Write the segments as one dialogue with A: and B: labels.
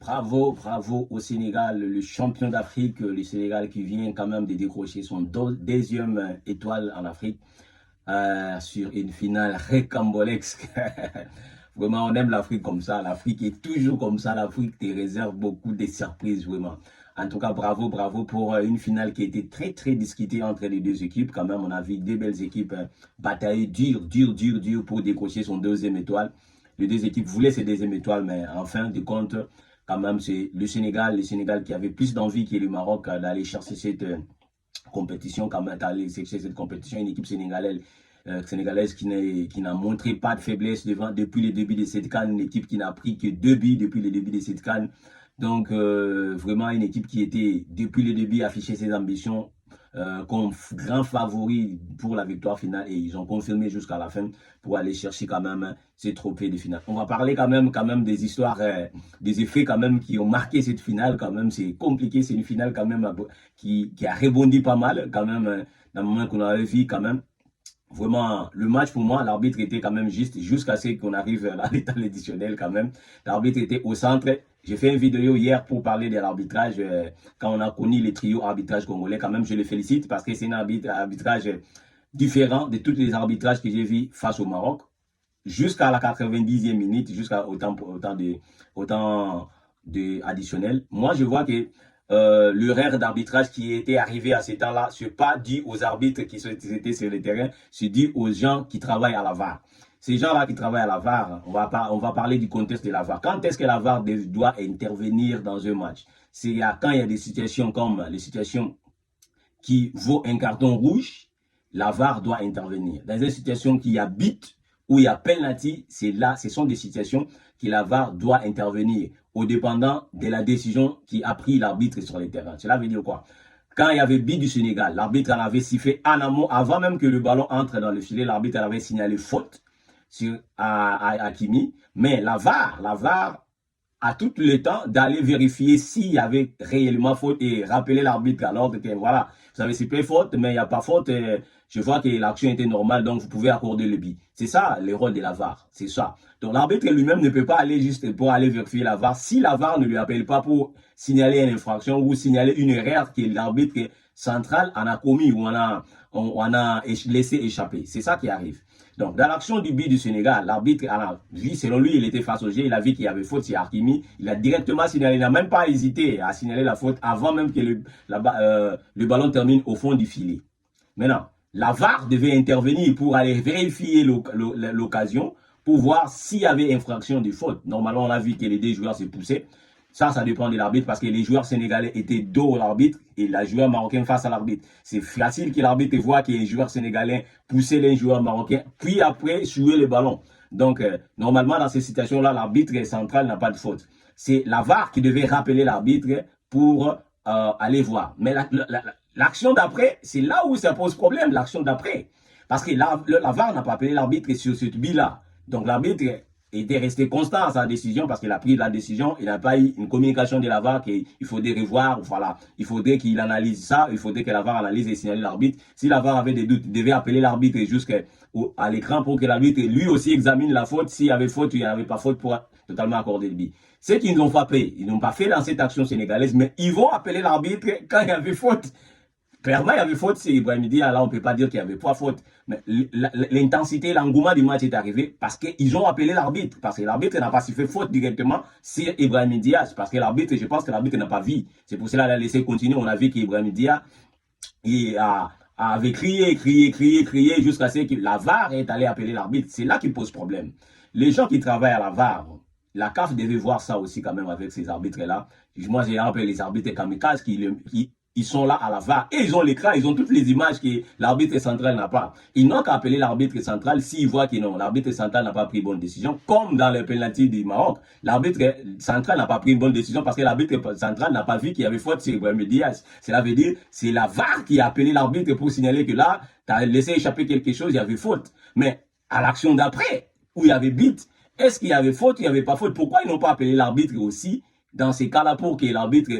A: bravo, bravo au Sénégal, le champion d'Afrique, le Sénégal qui vient quand même de décrocher son deuxième étoile en Afrique sur une finale récambolesque. Vraiment, on aime l'Afrique comme ça. L'Afrique est toujours comme ça. L'Afrique te réserve beaucoup de surprises, vraiment. En tout cas, bravo, bravo pour une finale qui a été très, très discutée entre les deux équipes. Quand même, on a vu deux belles équipes batailler dur pour décrocher son deuxième étoile. Les deux équipes voulaient ces deuxième étoile, mais en fin de compte, quand même, c'est le Sénégal qui avait plus d'envie que le Maroc d'aller chercher cette compétition, quand même, d'aller chercher cette compétition. Une équipe sénégalaise qui n'a montré pas de faiblesse depuis le début de cette CAN, une équipe qui n'a pris que 2 buts depuis le début de cette CAN. Donc, vraiment une équipe qui était, depuis le début, affichée ses ambitions comme grand favori pour la victoire finale et ils ont confirmé jusqu'à la fin pour aller chercher quand même ces trophées de finale. On va parler quand même des histoires, des effets quand même qui ont marqué cette finale quand même. C'est compliqué, c'est une finale quand même qui a rebondi pas mal quand même dans le moment qu'on avait vu quand même. Vraiment, le match pour moi, l'arbitre était quand même juste jusqu'à ce qu'on arrive à l'état additionnel quand même. L'arbitre était au centre. J'ai fait une vidéo hier pour parler de l'arbitrage quand on a connu les trios arbitrage congolais. Quand même, je le félicite parce que c'est un arbitrage différent de tous les arbitrages que j'ai vus face au Maroc. Jusqu'à la 90e minute, jusqu'à autant de additionnel. Moi, je vois que l'erreur d'arbitrage qui était arrivée à ce temps-là, ce n'est pas dû aux arbitres qui étaient sur le terrain, c'est dû aux gens qui travaillent à la VAR. Ces gens-là qui travaillent à la VAR, on va parler du contexte de la VAR. Quand est-ce que la VAR doit intervenir dans un match? C'est quand il y a des situations comme les situations qui vaut un carton rouge, la VAR doit intervenir. Dans une situation qui y a but, où il y a penalty, c'est là, ce sont des situations que la VAR doit intervenir, au dépendant de la décision qui a pris l'arbitre sur le terrain. Cela veut dire quoi? Quand il y avait but du Sénégal, l'arbitre en avait sifflé en amont, avant même que le ballon entre dans le filet, l'arbitre avait signalé faute à Hakimi. Mais la VAR a tout le temps d'aller vérifier s'il y avait réellement faute et rappeler l'arbitre à l'ordre que voilà, vous avez sifflé faute, mais il n'y a pas faute. Je vois que l'action était normale, donc vous pouvez accorder le but. C'est ça le rôle de la VAR, c'est ça. Donc l'arbitre lui-même ne peut pas aller juste pour aller vérifier la VAR si la VAR ne lui appelle pas pour signaler une infraction ou signaler une erreur que l'arbitre central en a commis ou on a laissé échapper. C'est ça qui arrive. Donc, dans l'action du but du Sénégal, l'arbitre a vu, selon lui, il était face au jeu, il a vu qu'il y avait faute sur Hakimi, il a directement signalé, il n'a même pas hésité à signaler la faute avant même que le ballon termine au fond du filet. Maintenant, la VAR devait intervenir pour aller vérifier l'occasion, pour voir s'il y avait infraction de faute. Normalement, on a vu que les deux joueurs se poussaient. Ça dépend de l'arbitre parce que les joueurs sénégalais étaient dos à l'arbitre et les joueurs marocains face à l'arbitre. C'est facile que l'arbitre voit que les joueurs sénégalais poussaient les joueurs marocains, puis après jouer le ballon. Donc, normalement, dans ces situations-là, l'arbitre central n'a pas de faute. C'est la VAR qui devait rappeler l'arbitre pour aller voir. Mais l'action d'après, c'est là où ça pose problème, l'action d'après. Parce que la VAR n'a pas appelé l'arbitre sur ce but-là. Donc, l'arbitre était resté constant à sa décision parce qu'il a pris la décision, il n'a pas eu une communication de la VAR qu'il faudrait revoir, voilà. Il faudrait qu'il analyse ça, il faudrait que la VAR analyse et signale l'arbitre. Si la VAR avait des doutes, il devait appeler l'arbitre jusqu'à l'écran pour que l'arbitre lui aussi examine la faute. S'il y avait faute ou il n'y avait pas faute pour totalement accorder le but. Ceux qui n'ont pas fait, ils n'ont pas fait dans cette action sénégalaise, mais ils vont appeler l'arbitre quand il y avait faute. Clairement, il y avait faute, c'est Ibrahim Dia. Là, on ne peut pas dire qu'il n'y avait pas faute. Mais l'intensité, l'engouement du match est arrivé parce qu'ils ont appelé l'arbitre. Parce que l'arbitre n'a pas sifflé faute directement sur Ibrahim Dia. Parce que l'arbitre, je pense que l'arbitre n'a pas vu. C'est pour cela qu'il a laissé continuer. On a vu qu'Ibrahim Dia avait crié jusqu'à ce que la VAR est allée appeler l'arbitre. C'est là qu'il pose problème. Les gens qui travaillent à la VAR, la CAF devait voir ça aussi quand même avec ces arbitres-là. Moi, j'ai appelé les arbitres kamikazes ils sont là à la VAR et ils ont l'écran, ils ont toutes les images que l'arbitre central n'a pas. Ils n'ont qu'à appeler l'arbitre central s'ils voient que non, l'arbitre central n'a pas pris bonne décision, comme dans le penalty du Maroc. L'arbitre central n'a pas pris une bonne décision parce que l'arbitre central n'a pas vu qu'il y avait faute sur Ibrahim Diaz. Cela veut dire c'est la VAR qui a appelé l'arbitre pour signaler que là, tu as laissé échapper quelque chose, il y avait faute. Mais à l'action d'après, où il y avait but, est-ce qu'il y avait faute ou il n'y avait pas faute? Pourquoi ils n'ont pas appelé l'arbitre aussi dans ces cas-là pour que l'arbitre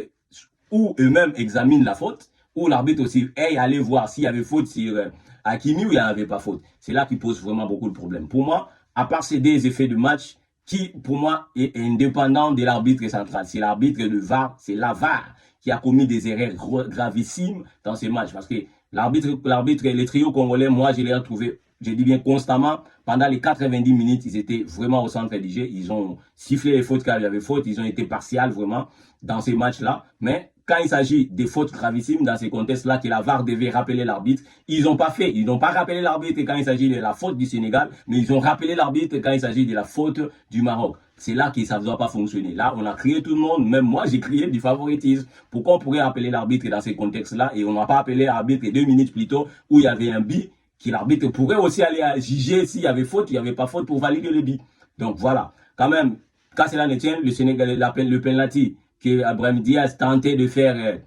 A: ou eux-mêmes examinent la faute, ou l'arbitre aussi aille aller voir s'il y avait faute sur Hakimi ou il n'y avait pas faute. C'est là qui pose vraiment beaucoup de problèmes. Pour moi, à part ces deux effets de match qui, pour moi, est indépendant de l'arbitre central. C'est l'arbitre de VAR, c'est la VAR qui a commis des erreurs gravissimes dans ces matchs. Parce que l'arbitre, les trios congolais, moi, je les ai retrouvés, je dis bien constamment, pendant les 90 minutes, ils étaient vraiment au centre du jeu. Ils ont sifflé les fautes quand il y avait faute. Ils ont été partials vraiment dans ces matchs-là. Mais quand il s'agit des fautes gravissimes dans ces contextes-là, que la VAR devait rappeler l'arbitre, ils n'ont pas fait. Ils n'ont pas rappelé l'arbitre quand il s'agit de la faute du Sénégal, mais ils ont rappelé l'arbitre quand il s'agit de la faute du Maroc. C'est là que ça ne doit pas fonctionner. Là, on a crié tout le monde, même moi, j'ai crié du favoritisme. Pourquoi on pourrait appeler l'arbitre dans ces contextes-là et on n'a pas appelé l'arbitre 2 minutes plus tôt où il y avait un but, que l'arbitre pourrait aussi aller juger s'il y avait faute, il n'y avait pas faute pour valider le but. Donc voilà, quand même, quand cela ne tient, le Sénégal appelle le penalty que Abraham Diaz tentait de faire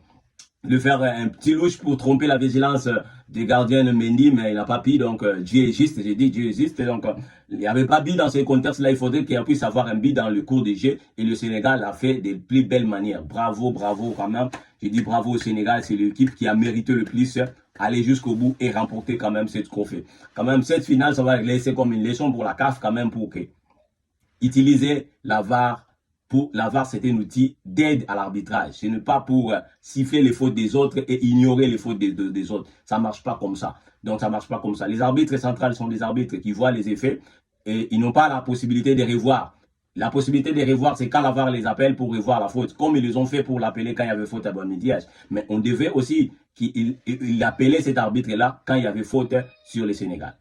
A: un petit louche pour tromper la vigilance du gardien de Mendy, mais il n'a pas pu, donc Dieu est juste, j'ai dit Dieu est juste, donc il n'y avait pas but dans ces contextes-là, il faudrait qu'il puisse avoir un but dans le cours des jeux, et le Sénégal l'a fait de plus belles manières. Bravo, bravo quand même, j'ai dit bravo au Sénégal, c'est l'équipe qui a mérité le plus aller jusqu'au bout et remporter quand même cette trophée. Quand même, cette finale, ça va laisser comme une leçon pour la CAF quand même pour que utiliser la VAR. La VAR, c'est un outil d'aide à l'arbitrage. Ce n'est pas pour siffler les fautes des autres et ignorer les fautes des autres. Ça ne marche pas comme ça. Donc, ça ne marche pas comme ça. Les arbitres centrales sont des arbitres qui voient les effets et ils n'ont pas la possibilité de revoir. La possibilité de revoir, c'est quand la VAR les appelle pour revoir la faute, comme ils les ont fait pour l'appeler quand il y avait faute à Abraham Diaz. Mais on devait aussi qu'il appelait cet arbitre-là quand il y avait faute sur le Sénégal.